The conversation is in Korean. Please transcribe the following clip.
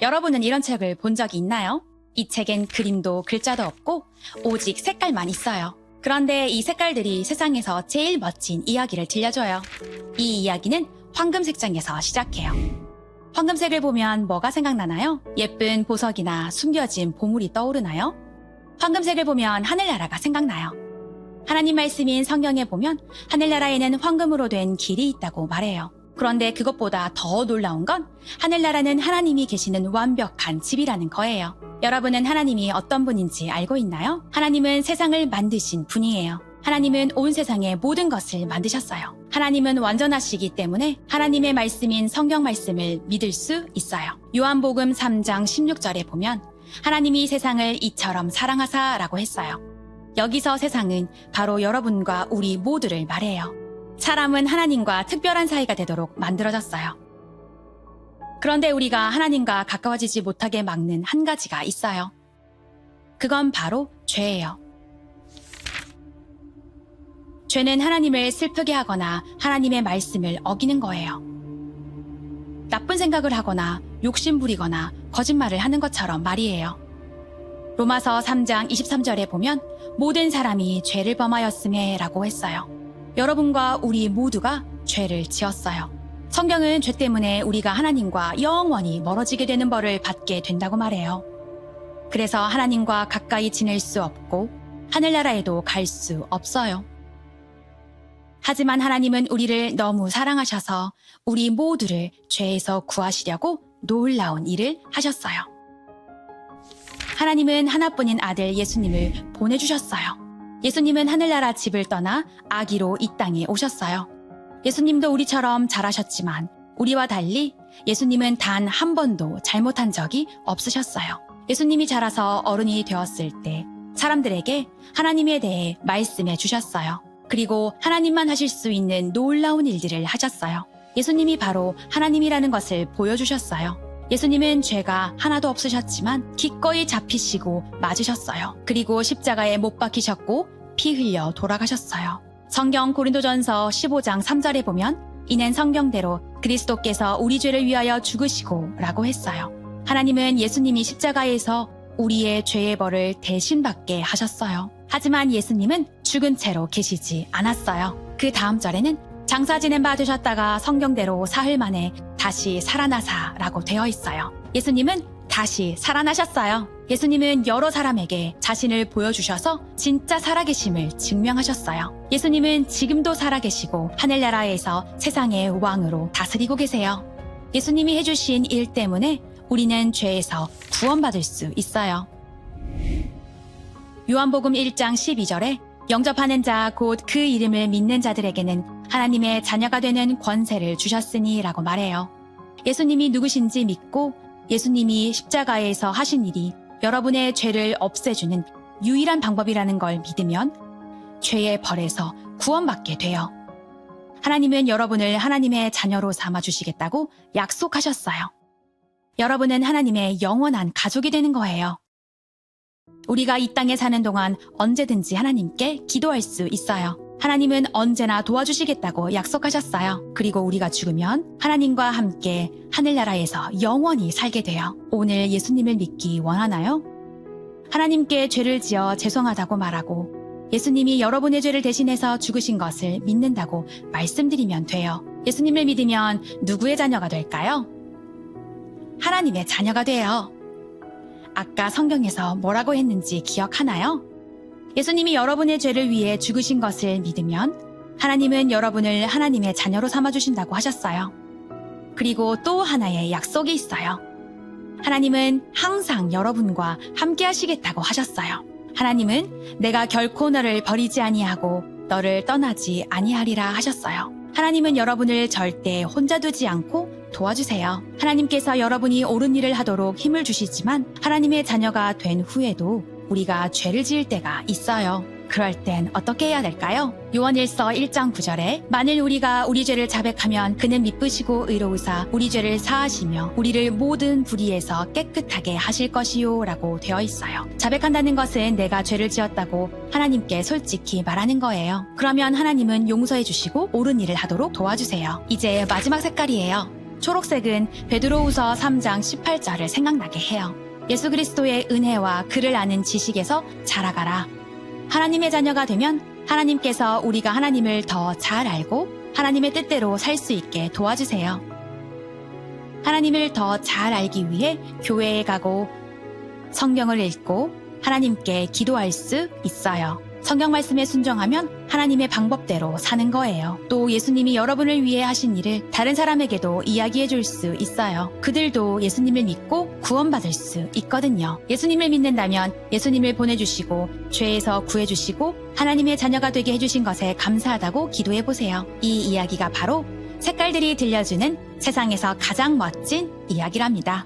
여러분은 이런 책을 본 적이 있나요? 이 책엔 그림도 글자도 없고 오직 색깔만 있어요. 그런데 이 색깔들이 세상에서 제일 멋진 이야기를 들려줘요. 이 이야기는 황금색장에서 시작해요. 황금색을 보면 뭐가 생각나나요? 예쁜 보석이나 숨겨진 보물이 떠오르나요? 황금색을 보면 하늘나라가 생각나요. 하나님 말씀인 성경에 보면 하늘나라에는 황금으로 된 길이 있다고 말해요. 그런데 그것보다 더 놀라운 건 하늘나라는 하나님이 계시는 완벽한 집이라는 거예요. 여러분은 하나님이 어떤 분인지 알고 있나요? 하나님은 세상을 만드신 분이에요. 하나님은 온 세상의 모든 것을 만드셨어요. 하나님은 완전하시기 때문에 하나님의 말씀인 성경 말씀을 믿을 수 있어요. 요한복음 3장 16절에 보면 하나님이 세상을 이처럼 사랑하사라고 했어요. 여기서 세상은 바로 여러분과 우리 모두를 말해요. 사람은 하나님과 특별한 사이가 되도록 만들어졌어요. 그런데 우리가 하나님과 가까워지지 못하게 막는 한 가지가 있어요. 그건 바로 죄예요. 죄는 하나님을 슬프게 하거나 하나님의 말씀을 어기는 거예요. 나쁜 생각을 하거나 욕심 부리거나 거짓말을 하는 것처럼 말이에요. 로마서 3장 23절에 보면 모든 사람이 죄를 범하였음에 라고 했어요. 여러분과 우리 모두가 죄를 지었어요. 성경은 죄 때문에 우리가 하나님과 영원히 멀어지게 되는 벌을 받게 된다고 말해요. 그래서 하나님과 가까이 지낼 수 없고 하늘나라에도 갈 수 없어요. 하지만 하나님은 우리를 너무 사랑하셔서 우리 모두를 죄에서 구하시려고 놀라운 일을 하셨어요. 하나님은 하나뿐인 아들 예수님을 보내주셨어요. 예수님은 하늘나라 집을 떠나 아기로 이 땅에 오셨어요. 예수님도 우리처럼 잘하셨지만 우리와 달리 예수님은 단 한 번도 잘못한 적이 없으셨어요. 예수님이 자라서 어른이 되었을 때 사람들에게 하나님에 대해 말씀해 주셨어요. 그리고 하나님만 하실 수 있는 놀라운 일들을 하셨어요. 예수님이 바로 하나님이라는 것을 보여주셨어요. 예수님은 죄가 하나도 없으셨지만 기꺼이 잡히시고 맞으셨어요. 그리고 십자가에 못 박히셨고 피 흘려 돌아가셨어요. 성경 고린도전서 15장 3절에 보면 이는 성경대로 그리스도께서 우리 죄를 위하여 죽으시고 라고 했어요. 하나님은 예수님이 십자가에서 우리의 죄의 벌을 대신 받게 하셨어요. 하지만 예수님은 죽은 채로 계시지 않았어요. 그 다음 절에는 장사 지낸 바 되셨다가 성경대로 사흘 만에 다시 살아나사라고 되어 있어요. 예수님은 다시 살아나셨어요. 예수님은 여러 사람에게 자신을 보여주셔서 진짜 살아계심을 증명하셨어요. 예수님은 지금도 살아계시고 하늘나라에서 세상의 왕으로 다스리고 계세요. 예수님이 해주신 일 때문에 우리는 죄에서 구원받을 수 있어요. 요한복음 1장 12절에 영접하는 자 곧 그 이름을 믿는 자들에게는 하나님의 자녀가 되는 권세를 주셨으니 라고 말해요. 예수님이 누구신지 믿고 예수님이 십자가에서 하신 일이 여러분의 죄를 없애주는 유일한 방법이라는 걸 믿으면 죄의 벌에서 구원받게 돼요. 하나님은 여러분을 하나님의 자녀로 삼아주시겠다고 약속하셨어요. 여러분은 하나님의 영원한 가족이 되는 거예요. 우리가 이 땅에 사는 동안 언제든지 하나님께 기도할 수 있어요. 하나님은 언제나 도와주시겠다고 약속하셨어요. 그리고 우리가 죽으면 하나님과 함께 하늘나라에서 영원히 살게 돼요. 오늘 예수님을 믿기 원하나요? 하나님께 죄를 지어 죄송하다고 말하고 예수님이 여러분의 죄를 대신해서 죽으신 것을 믿는다고 말씀드리면 돼요. 예수님을 믿으면 누구의 자녀가 될까요? 하나님의 자녀가 돼요. 아까 성경에서 뭐라고 했는지 기억하나요? 예수님이 여러분의 죄를 위해 죽으신 것을 믿으면 하나님은 여러분을 하나님의 자녀로 삼아주신다고 하셨어요. 그리고 또 하나의 약속이 있어요. 하나님은 항상 여러분과 함께 하시겠다고 하셨어요. 하나님은 내가 결코 너를 버리지 아니하고 너를 떠나지 아니하리라 하셨어요. 하나님은 여러분을 절대 혼자 두지 않고 도와주세요. 하나님께서 여러분이 옳은 일을 하도록 힘을 주시지만 하나님의 자녀가 된 후에도 우리가 죄를 지을 때가 있어요. 그럴 땐 어떻게 해야 될까요? 요한일서 1장 9절에 만일 우리가 우리 죄를 자백하면 그는 미쁘시고 의로우사 우리 죄를 사하시며 우리를 모든 불의에서 깨끗하게 하실 것이요 라고 되어 있어요. 자백한다는 것은 내가 죄를 지었다고 하나님께 솔직히 말하는 거예요. 그러면 하나님은 용서해 주시고 옳은 일을 하도록 도와주세요. 이제 마지막 색깔이에요. 초록색은 베드로후서 3장 18절을 생각나게 해요. 예수 그리스도의 은혜와 그를 아는 지식에서 자라가라. 하나님의 자녀가 되면 하나님께서 우리가 하나님을 더 잘 알고 하나님의 뜻대로 살 수 있게 도와주세요. 하나님을 더 잘 알기 위해 교회에 가고 성경을 읽고 하나님께 기도할 수 있어요. 성경 말씀에 순종하면 하나님의 방법대로 사는 거예요. 또 예수님이 여러분을 위해 하신 일을 다른 사람에게도 이야기해 줄 수 있어요. 그들도 예수님을 믿고 구원받을 수 있거든요. 예수님을 믿는다면 예수님을 보내주시고 죄에서 구해주시고 하나님의 자녀가 되게 해주신 것에 감사하다고 기도해 보세요. 이 이야기가 바로 색깔들이 들려주는 세상에서 가장 멋진 이야기랍니다.